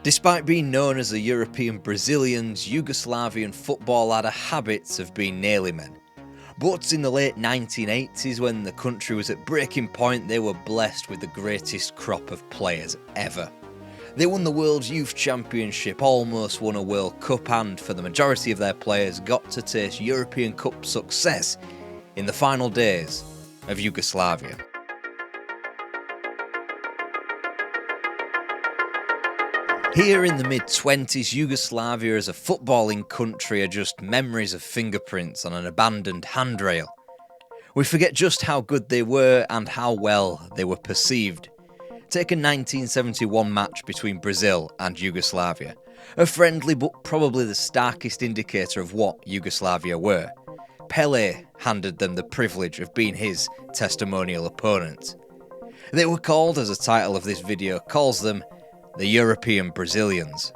Despite being known as the European Brazilians, Yugoslavian football had a habit of being nearly men. But in the late 1980s, when the country was at breaking point, they were blessed with the greatest crop of players ever. They won the World Youth Championship, almost won a World Cup, and for the majority of their players got to taste European Cup success in the final days of Yugoslavia. Here in the mid-20s, Yugoslavia as a footballing country are just memories of fingerprints on an abandoned handrail. We forget just how good they were and how well they were perceived. Take a 1971 match between Brazil and Yugoslavia. A friendly but probably the starkest indicator of what Yugoslavia were. Pelé handed them the privilege of being his testimonial opponent. They were called, as the title of this video calls them, the European Brazilians.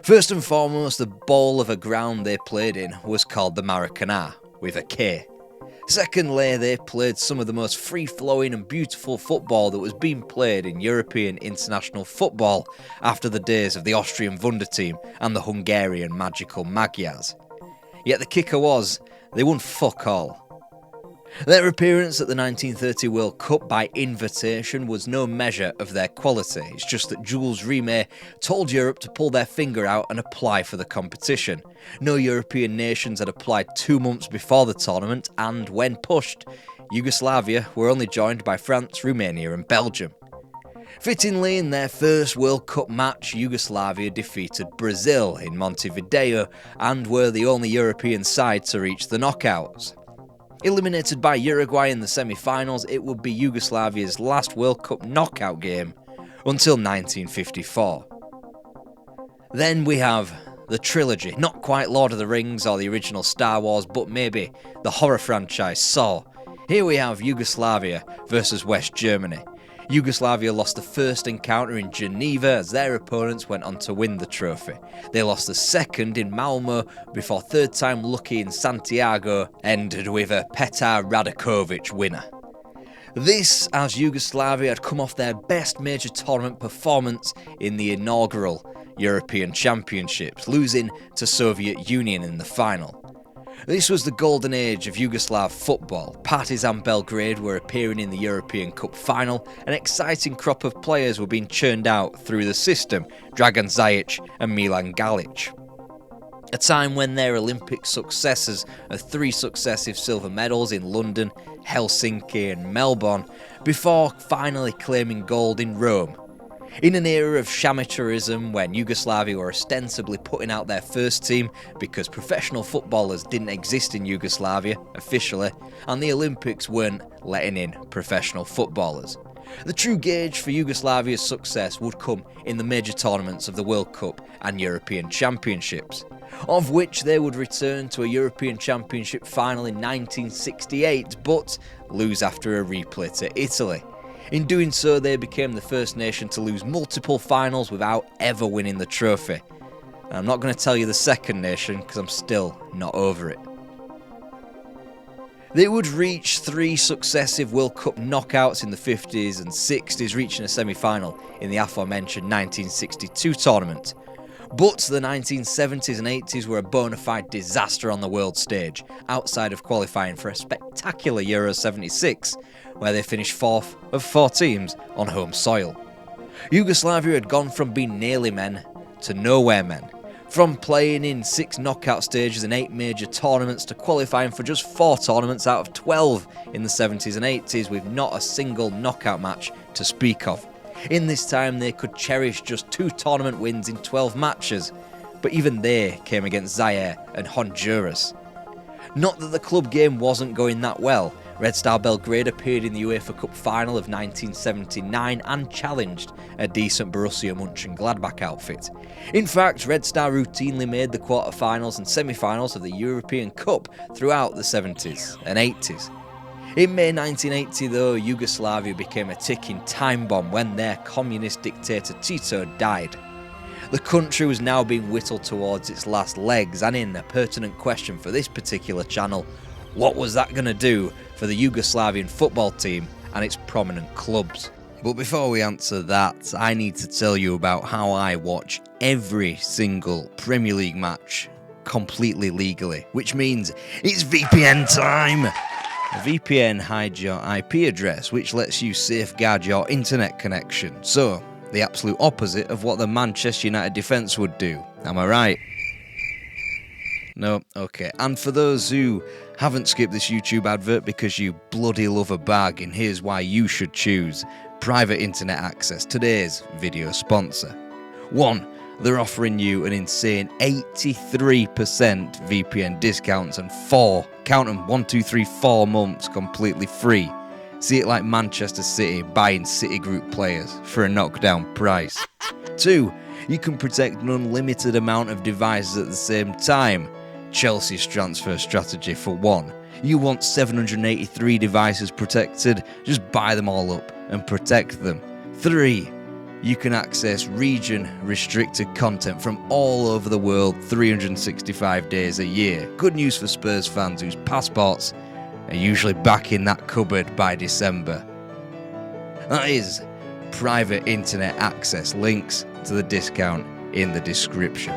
First and foremost, the bowl of a ground they played in was called the Maracanã, with a K. Secondly, they played some of the most free-flowing and beautiful football that was being played in European international football after the days of the Austrian Wunderteam and the Hungarian Magical Magyars. Yet the kicker was, they won fuck all. Their appearance at the 1930 World Cup by invitation was no measure of their quality. It's just that Jules Rimet told Europe to pull their finger out and apply for the competition. No European nations had applied 2 months before the tournament, and when pushed, Yugoslavia were only joined by France, Romania and Belgium. Fittingly, in their first World Cup match, Yugoslavia defeated Brazil in Montevideo and were the only European side to reach the knockouts. Eliminated by Uruguay in the semi-finals, it would be Yugoslavia's last World Cup knockout game until 1954. Then we have the trilogy, not quite Lord of the Rings or the original Star Wars, but maybe the horror franchise Saw. Here we have Yugoslavia versus West Germany. Yugoslavia lost the first encounter in Geneva as their opponents went on to win the trophy. They lost the second in Malmo before third time lucky in Santiago ended with a Petar Radakovic winner. This as Yugoslavia had come off their best major tournament performance in the inaugural European Championships, losing to Soviet Union in the final. This was the golden age of Yugoslav football. Partizan Belgrade were appearing in the European Cup final. An exciting crop of players were being churned out through the system, Dragan Zajic and Milan Galic. A time when their Olympic successes of 3 successive silver medals in London, Helsinki and Melbourne, before finally claiming gold in Rome. In an era of amateurism when Yugoslavia were ostensibly putting out their first team because professional footballers didn't exist in Yugoslavia officially, and the Olympics weren't letting in professional footballers. The true gauge for Yugoslavia's success would come in the major tournaments of the World Cup and European Championships, of which they would return to a European Championship final in 1968 but lose after a replay to Italy. In doing so, they became the first nation to lose multiple finals without ever winning the trophy. And I'm not going to tell you the second nation because I'm still not over it. They would reach 3 successive World Cup knockouts in the 50s and 60s, reaching a semi-final in the aforementioned 1962 tournament. But the 1970s and 80s were a bona fide disaster on the world stage, outside of qualifying for a spectacular Euro 76, where they finished 4th of 4 teams on home soil. Yugoslavia had gone from being nearly men to nowhere men, from playing in 6 knockout stages in 8 major tournaments to qualifying for just 4 tournaments out of 12 in the 70s and 80s with not a single knockout match to speak of. In this time they could cherish just 2 tournament wins in 12 matches, but even they came against Zaire and Honduras. Not that the club game wasn't going that well. Red Star Belgrade appeared in the UEFA Cup final of 1979 and challenged a decent Borussia Mönchengladbach outfit. In fact, Red Star routinely made the quarter-finals and semi-finals of the European Cup throughout the 70s and 80s. In May 1980 though, Yugoslavia became a ticking time bomb when their communist dictator Tito died. The country was now being whittled towards its last legs, and in a pertinent question for this particular channel, what was that going to do for the Yugoslavian football team and its prominent clubs? But before we answer that, I need to tell you about how I watch every single Premier League match completely legally, which means it's VPN time! A VPN hides your IP address, which lets you safeguard your internet connection. So, the absolute opposite of what the Manchester United defence would do. Am I right? No? Okay. And for those who haven't skipped this YouTube advert because you bloody love a bargain, here's why you should choose private internet access, today's video sponsor. 1. They're offering you an insane 83% VPN discounts and 4, count them, 1, 2, 3, 4 months completely free. See it like Manchester City buying Citigroup players for a knockdown price. 2. You can protect an unlimited amount of devices at the same time. Chelsea's transfer strategy for 1. You want 783 devices protected? Just buy them all up and protect them. 3. You can access region-restricted content from all over the world 365 days a year. Good news for Spurs fans whose passports are usually back in that cupboard by December. That is private internet access. Links to the discount in the description.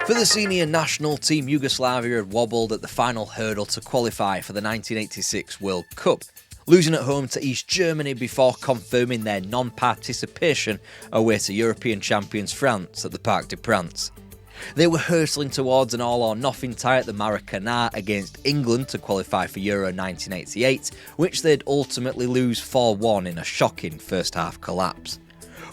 For the senior national team, Yugoslavia had wobbled at the final hurdle to qualify for the 1986 World Cup, losing at home to East Germany before confirming their non-participation away to European champions France at the Parc des Princes. They were hurtling towards an all-or-nothing tie at the Maracanã against England to qualify for Euro 1988, which they'd ultimately lose 4-1 in a shocking first-half collapse.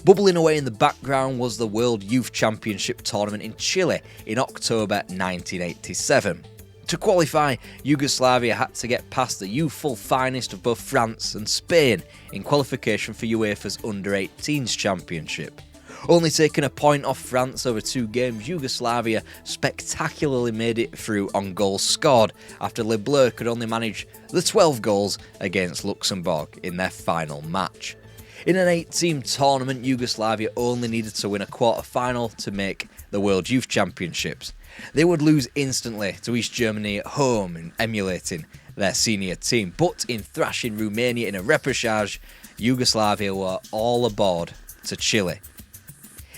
Bubbling away in the background was the World Youth Championship tournament in Chile in October 1987. To qualify, Yugoslavia had to get past the youthful finest of both France and Spain in qualification for UEFA's Under-18s Championship. Only taking a point off France over 2 games, Yugoslavia spectacularly made it through on goals scored after Le Bleu could only manage the 12 goals against Luxembourg in their final match. In an 8-team tournament, Yugoslavia only needed to win a quarter-final to make the World Youth Championships. They would lose instantly to East Germany at home in emulating their senior team, but in thrashing Romania in a repechage, Yugoslavia were all aboard to Chile.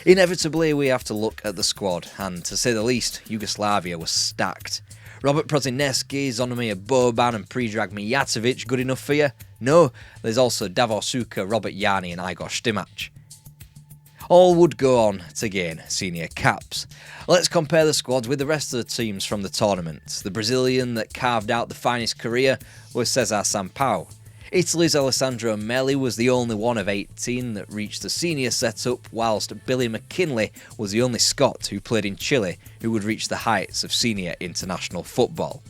Inevitably, we have to look at the squad, and to say the least, Yugoslavia was stacked. Robert Prozinski, Zonomir Boban and Predrag Mijatovic good enough for you? No, there's also Davor Suker, Robert Jani and Igor Stimac. All would go on to gain senior caps. Let's compare the squads with the rest of the teams from the tournament. The Brazilian that carved out the finest career was Cesar Sampaio. Italy's Alessandro Melli was the only one of 18 that reached the senior setup, whilst Billy McKinley was the only Scot who played in Chile who would reach the heights of senior international football.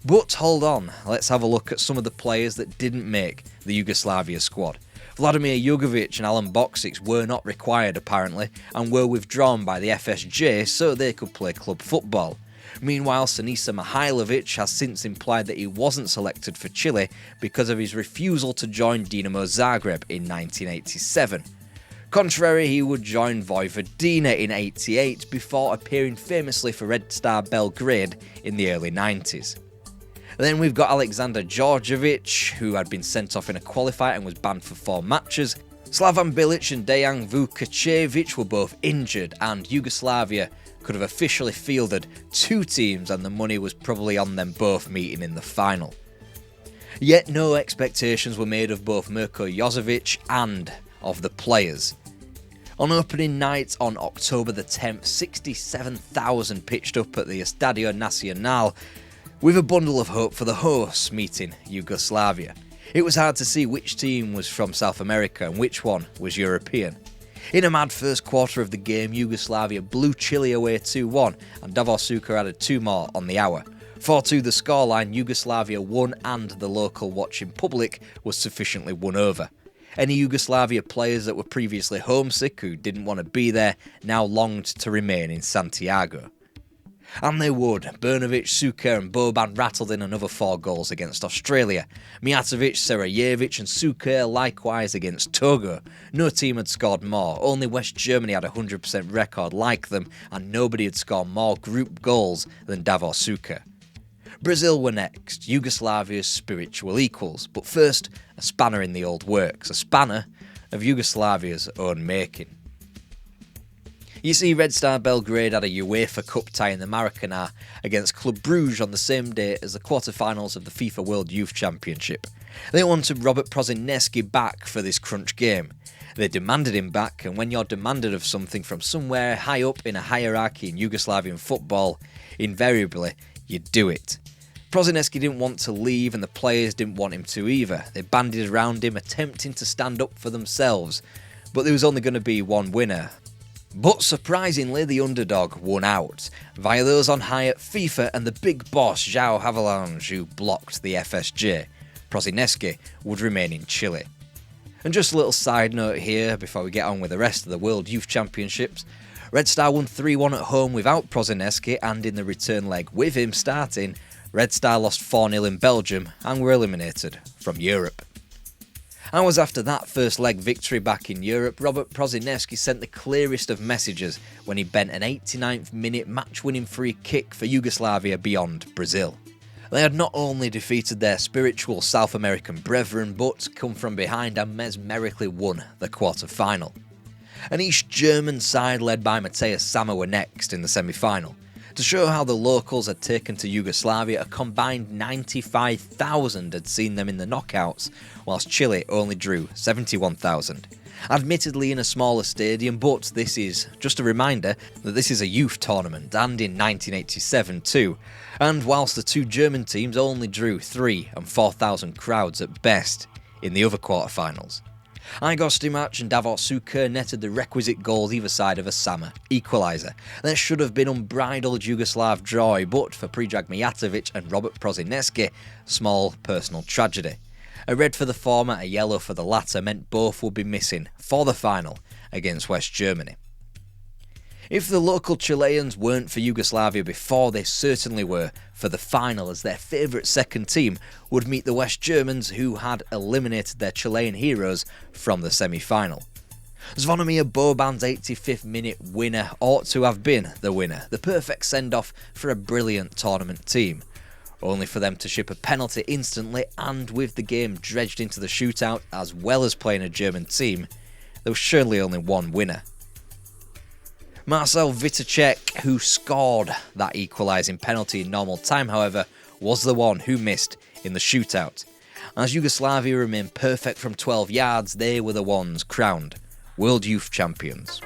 But hold on, let's have a look at some of the players that didn't make the Yugoslavia squad. Vladimir Jugovic and Alan Boksic were not required apparently, and were withdrawn by the FSJ so they could play club football. Meanwhile, Sinisa Mihailovic has since implied that he wasn't selected for Chile because of his refusal to join Dinamo Zagreb in 1987. Contrary, he would join Vojvodina in 88 before appearing famously for Red Star Belgrade in the early 90s. Then we've got Alexander Djordjevic, who had been sent off in a qualifier and was banned for 4 matches. Slavan Bilic and Dejan Vukacevic were both injured, and Yugoslavia could have officially fielded 2 teams, and the money was probably on them both meeting in the final. Yet no expectations were made of both Mirko Jozovic and of the players. On opening night on October the 10th, 67,000 pitched up at the Estadio Nacional, with a bundle of hope for the hosts meeting Yugoslavia. It was hard to see which team was from South America and which one was European. In a mad first quarter of the game, Yugoslavia blew Chile away 2-1 and Davor Suker added 2 more on the hour. 4-2 the scoreline, Yugoslavia won and the local watching public was sufficiently won over. Any Yugoslavia players that were previously homesick who didn't want to be there now longed to remain in Santiago. And they would. Brnovic, Suker and Boban rattled in another 4 goals against Australia. Mijatovic, Sarajevic and Suker likewise against Togo. No team had scored more, only West Germany had a 100% record like them, and nobody had scored more group goals than Davor Suker. Brazil were next, Yugoslavia's spiritual equals, but first, a spanner in the old works, a spanner of Yugoslavia's own making. You see, Red Star Belgrade had a UEFA Cup tie in the Maracanã against Club Brugge on the same day as the quarter-finals of the FIFA World Youth Championship. They wanted Robert Prosinecki back for this crunch game. They demanded him back, and when you're demanded of something from somewhere high up in a hierarchy in Yugoslavian football, invariably, you do it. Prosinecki didn't want to leave, and the players didn't want him to either. They banded around him, attempting to stand up for themselves, but there was only going to be one winner. But surprisingly, the underdog won out, via those on high at FIFA and the big boss João Havelange, who blocked the FSJ. Prosinecki would remain in Chile. And just a little side note here, before we get on with the rest of the World Youth Championships, Red Star won 3-1 at home without Prosinecki, and in the return leg with him starting, Red Star lost 4-0 in Belgium and were eliminated from Europe. Hours after that first leg victory back in Europe, Robert Prosinecki sent the clearest of messages when he bent an 89th minute match-winning free kick for Yugoslavia beyond Brazil. They had not only defeated their spiritual South American brethren, but come from behind and mesmerically won the quarter-final. An East German side led by Mateusz Sammer were next in the semi-final. To show how the locals had taken to Yugoslavia, a combined 95,000 had seen them in the knockouts, whilst Chile only drew 71,000. Admittedly in a smaller stadium, but this is just a reminder that this is a youth tournament, and in 1987 too, and whilst the two German teams only drew 3,000 and 4,000 crowds at best in the other quarterfinals. Igor Stimac and Davor Suker netted the requisite goals either side of a Sammer equaliser. There should have been unbridled Yugoslav joy, but for Predrag Mijatovic and Robert Prosinecki, small personal tragedy. A red for the former, a yellow for the latter meant both would be missing for the final against West Germany. If the local Chileans weren't for Yugoslavia before, they certainly were for the final, as their favourite second team would meet the West Germans, who had eliminated their Chilean heroes from the semi-final. Zvonimir Boban's 85th minute winner ought to have been the winner, the perfect send-off for a brilliant tournament team. Only for them to ship a penalty instantly, and with the game dredged into the shootout as well as playing a German team, there was surely only one winner. Marcel Vitacek, who scored that equalising penalty in normal time, however, was the one who missed in the shootout. As Yugoslavia remained perfect from 12 yards, they were the ones crowned World Youth Champions.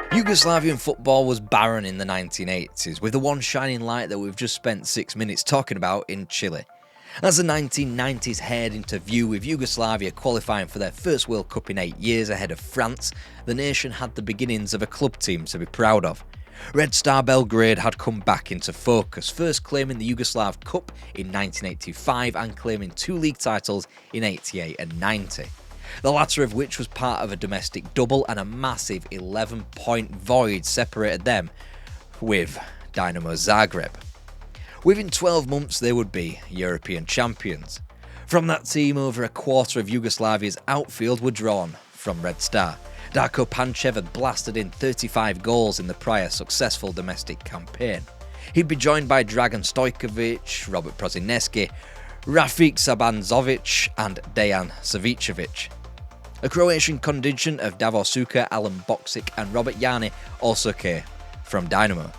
Yugoslavian football was barren in the 1980s, with the one shining light that we've just spent 6 minutes talking about in Chile. As the 1990s head into view, with Yugoslavia qualifying for their first World Cup in 8 years ahead of France, the nation had the beginnings of a club team to be proud of. Red Star Belgrade had come back into focus, first claiming the Yugoslav Cup in 1985 and claiming 2 league titles in 88 and 90. The latter of which was part of a domestic double, and a massive 11-point void separated them with Dinamo Zagreb. Within 12 months they would be European champions. From that team, over a quarter of Yugoslavia's outfield were drawn from Red Star. Darko Pančev had blasted in 35 goals in the prior successful domestic campaign. He'd be joined by Dragan Stojkovic, Robert Prosinecki, Rafik Sabanzovic and Dejan Savicevic. A Croatian contingent of Davor Suker, Alan Boksic and Robert Jani also came from Dynamo.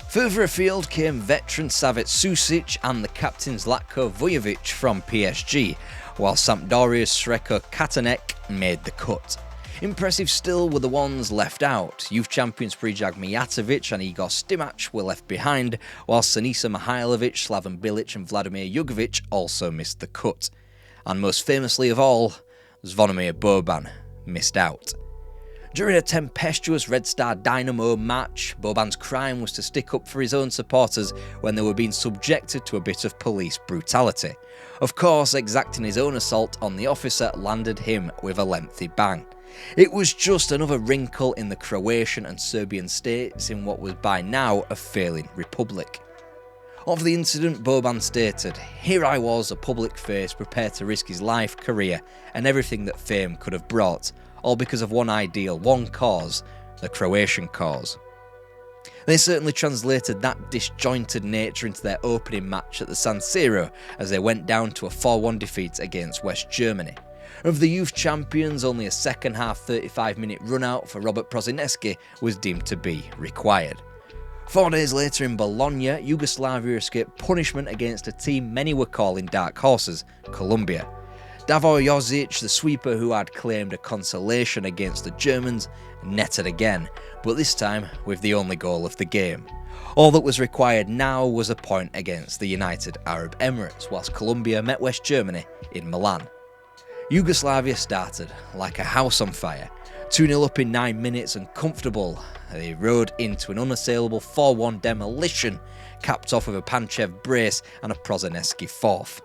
Further afield came veteran Savit Susic and the captain Zlatko Vujovic from PSG, while Sampdoria's Sreko Katanek made the cut. Impressive still were the ones left out. Youth champions Predrag Mijatovic and Igor Stimac were left behind, while Sinisa Mihailovic, Slaven Bilic and Vladimir Jugovic also missed the cut. And most famously of all, Zvonimir Boban missed out. During a tempestuous Red Star Dynamo match, Boban's crime was to stick up for his own supporters when they were being subjected to a bit of police brutality. Of course, exacting his own assault on the officer landed him with a lengthy bang. It was just another wrinkle in the Croatian and Serbian states in what was by now a failing republic. Of the incident, Boban stated, "Here I was, a public face, prepared to risk his life, career, and everything that fame could have brought, all because of one ideal, one cause, the Croatian cause. They certainly translated that disjointed nature into their opening match at the San Siro as they went down to a 4-1 defeat against West Germany. Of the youth champions, only a second half 35-minute run-out for Robert Prosinecki was deemed to be required. 4 days later in Bologna, Yugoslavia escaped punishment against a team many were calling dark horses, Colombia. Davor Jozic, the sweeper who had claimed a consolation against the Germans, netted again, but this time with the only goal of the game. All that was required now was a point against the United Arab Emirates, whilst Colombia met West Germany in Milan. Yugoslavia started like a house on fire. 2-0 up in 9 minutes and comfortable, they rode into an unassailable 4-1 demolition, capped off with a Panchev brace and a Prosinecki fourth.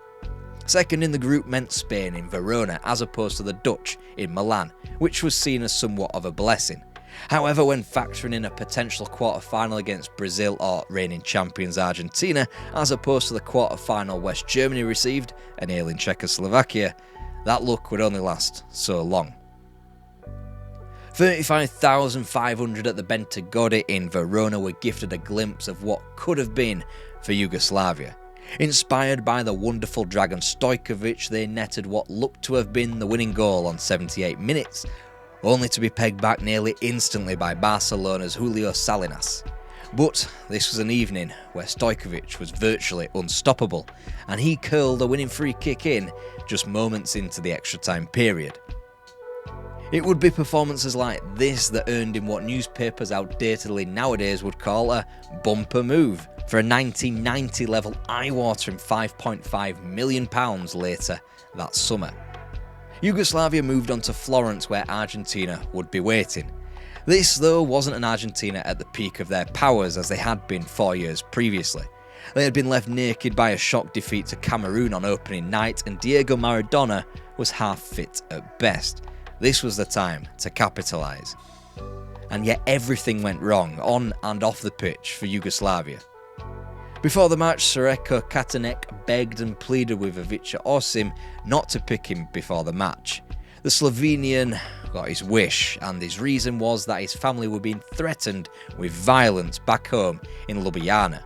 Second in the group meant Spain in Verona as opposed to the Dutch in Milan, which was seen as somewhat of a blessing. However, when factoring in a potential quarter-final against Brazil or reigning champions Argentina, as opposed to the quarter-final West Germany received, an ailing Czechoslovakia, that luck would only last so long. 35,500 at the Bentegodi in Verona were gifted a glimpse of what could have been for Yugoslavia. Inspired by the wonderful Dragan Stojkovic, they netted what looked to have been the winning goal on 78 minutes, only to be pegged back nearly instantly by Barcelona's Julio Salinas. But this was an evening where Stojkovic was virtually unstoppable, and he curled a winning free kick in just moments into the extra time period. It would be performances like this that earned him what newspapers outdatedly nowadays would call a bumper move for a 1990 level eye-watering £5.5 million later that summer. Yugoslavia moved on to Florence where Argentina would be waiting. This though wasn't an Argentina at the peak of their powers as they had been 4 years previously. They had been left naked by a shock defeat to Cameroon on opening night and Diego Maradona was half fit at best. This was the time to capitalise. And yet everything went wrong on and off the pitch for Yugoslavia. Before the match, Srećko Katanec begged and pleaded with Ivica Osim not to pick him before the match. The Slovenian got his wish, and his reason was that his family were being threatened with violence back home in Ljubljana.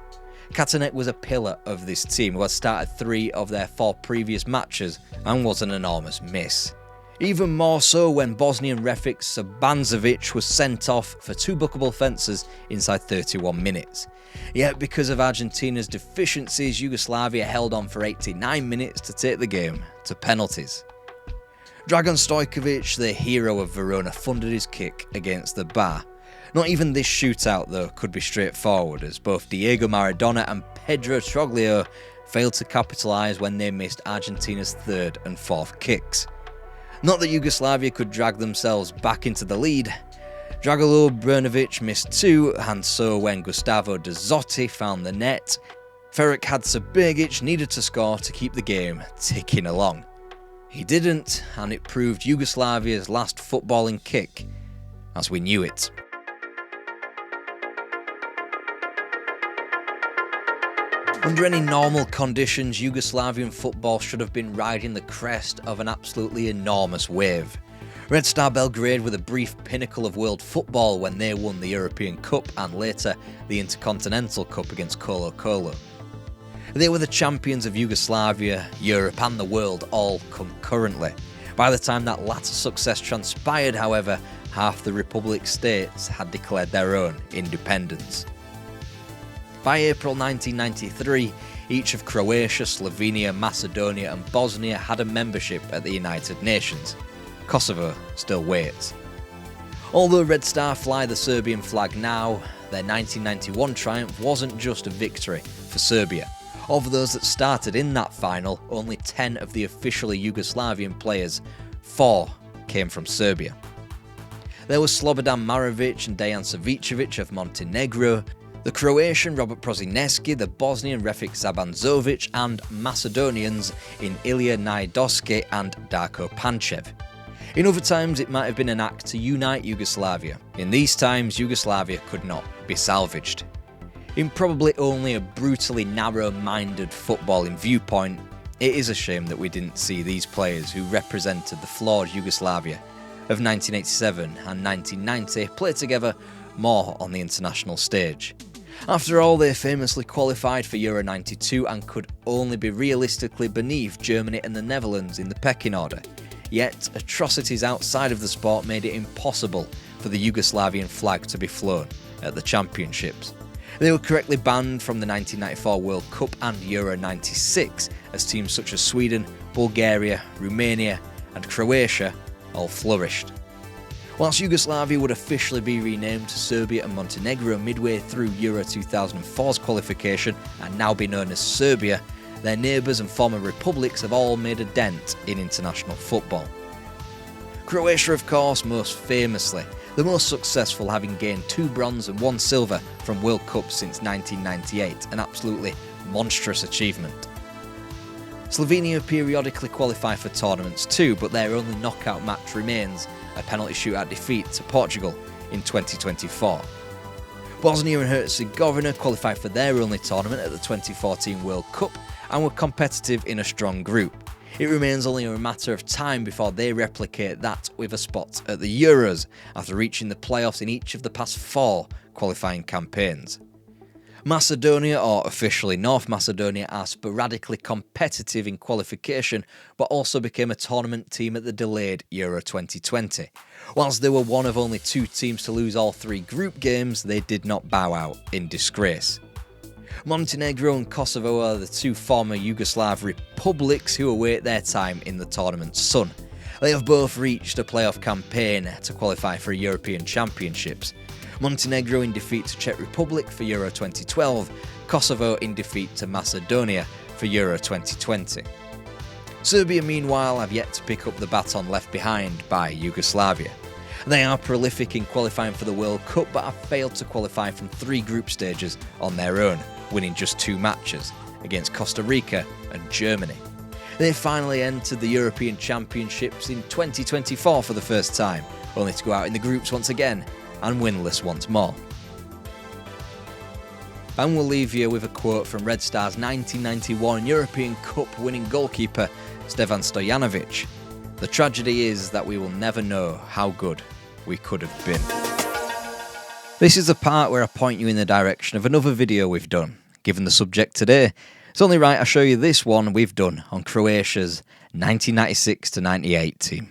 Katanec was a pillar of this team who had started 3 of their 4 previous matches and was an enormous miss. Even more so when Bosnian Refik Sabanzovic was sent off for 2 bookable offences inside 31 minutes. Yet because of Argentina's deficiencies, Yugoslavia held on for 89 minutes to take the game to penalties. Dragan Stojkovic, the hero of Verona, funded his kick against the bar. Not even this shootout though could be straightforward, as both Diego Maradona and Pedro Troglio failed to capitalise when they missed Argentina's 3rd and 4th kicks. Not that Yugoslavia could drag themselves back into the lead. Dragolo Brnovic missed 2, and so when Gustavo De Zotti found the net, Ferenc Hadzibegic needed to score to keep the game ticking along. He didn't, and it proved Yugoslavia's last footballing kick as we knew it. Under any normal conditions, Yugoslavian football should have been riding the crest of an absolutely enormous wave. Red Star Belgrade were the brief pinnacle of world football when they won the European Cup and later the Intercontinental Cup against Colo-Colo. They were the champions of Yugoslavia, Europe and the world all concurrently. By the time that latter success transpired, however, half the Republic states had declared their own independence. By April 1993, each of Croatia, Slovenia, Macedonia and Bosnia had a membership at the United Nations. Kosovo still waits. Although Red Star fly the Serbian flag now, their 1991 triumph wasn't just a victory for Serbia. Of those that started in that final, only 10 of the officially Yugoslavian players, 4 came from Serbia. There was Slobodan Marovic and Dejan Savicevic of Montenegro, the Croatian Robert Prosinecki, the Bosnian Refik Sabanzovic and Macedonians in Ilija Najdoski and Darko Panchev. In other times it might have been an act to unite Yugoslavia. In these times Yugoslavia could not be salvaged. In probably only a brutally narrow-minded footballing viewpoint, it is a shame that we didn't see these players who represented the flawed Yugoslavia of 1987 and 1990 played together more on the international stage. After all, they famously qualified for Euro 92 and could only be realistically beneath Germany and the Netherlands in the pecking order. Yet, atrocities outside of the sport made it impossible for the Yugoslavian flag to be flown at the championships. They were correctly banned from the 1994 World Cup and Euro 96 as teams such as Sweden, Bulgaria, Romania and Croatia all flourished. Whilst Yugoslavia would officially be renamed to Serbia and Montenegro midway through Euro 2004's qualification and now be known as Serbia, their neighbours and former republics have all made a dent in international football. Croatia, of course, most famously, the most successful, having gained 2 bronze and 1 silver from World Cups since 1998, an absolutely monstrous achievement. Slovenia periodically qualify for tournaments too, but their only knockout match remains a penalty shootout defeat to Portugal in 2024. Bosnia and Herzegovina qualified for their only tournament at the 2014 World Cup and were competitive in a strong group. It remains only a matter of time before they replicate that with a spot at the Euros, after reaching the playoffs in each of the past 4 qualifying campaigns. Macedonia, or officially North Macedonia, are sporadically competitive in qualification, but also became a tournament team at the delayed Euro 2020. Whilst they were one of only 2 teams to lose all 3 group games, they did not bow out in disgrace. Montenegro and Kosovo are the 2 former Yugoslav republics who await their time in the tournament's sun. They have both reached a playoff campaign to qualify for European Championships. Montenegro in defeat to Czech Republic for Euro 2012, Kosovo in defeat to Macedonia for Euro 2020. Serbia, meanwhile, have yet to pick up the baton left behind by Yugoslavia. They are prolific in qualifying for the World Cup, but have failed to qualify from 3 group stages on their own, winning just 2 matches against Costa Rica and Germany. They finally entered the European Championships in 2024 for the first time, only to go out in the groups once again and winless once more. And we'll leave you with a quote from Red Star's 1991 European Cup winning goalkeeper Stefan Stojanovic. The tragedy is that we will never know how good we could have been. This is the part where I point you in the direction of another video we've done. Given the subject today, it's only right I show you this one we've done on Croatia's 1996-98 team.